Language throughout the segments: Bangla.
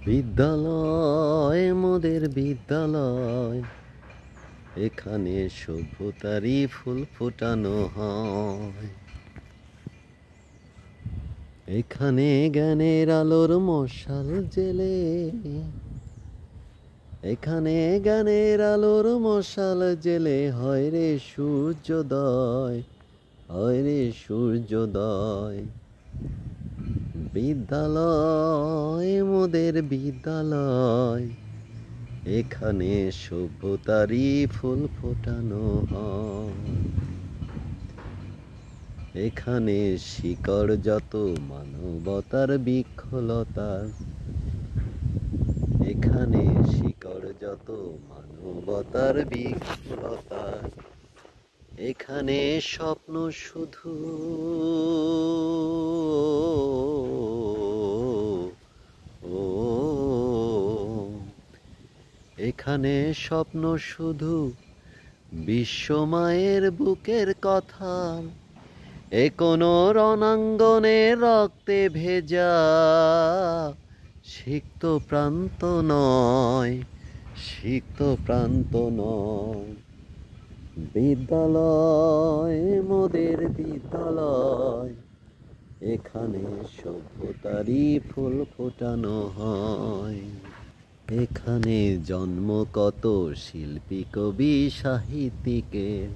বিদ্যালয় মোদের বিদ্যালয়, এখানে সভ্যতারই ফুল ফোটানো হয়। এখানে জ্ঞানের আলোর মশাল জেলে, এখানে জ্ঞানের আলোর মশাল জেলে হয় রে সূর্যোদয়, হয় রে সূর্যোদয়। বিদ্যালয় মোদের বিদ্যালয়, এখানে সভ্যতারই ফুল ফোটানো হয়। এখানে শিকড় যত মানবতার বৃক্ষলতার, এখানে শিকড় যত মানবতার বৃক্ষলতার। এখানে স্বপ্ন শুধু এখানে স্বপ্ন শুধু বিশ্বমায়ের বুকের কথা। এ কোনো রণাঙ্গনে রক্তে ভেজা সিক্ত প্রান্ত নয়, সিক্ত প্রান্ত নয়। বিদ্যালয় মোদের বিদ্যালয়, এখানে সভ্যতারই ফুল ফোটানো হয়। এখানে জন্ম কত শিল্পী কবি সাহিত্যিকের,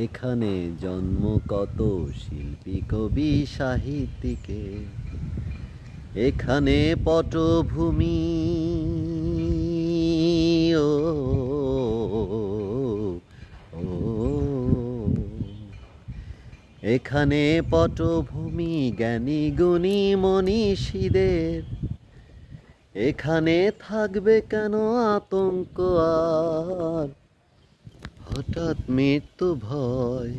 এখানে জন্ম কত শিল্পী কবি সাহিত্যিকের। এখানে পটভূমি ও এখানে পটভূমি জ্ঞানী গুণী মনীষীদের। এখানে থাকবে কেন আতঙ্ক আর হঠাৎ মৃত্যু ভয়।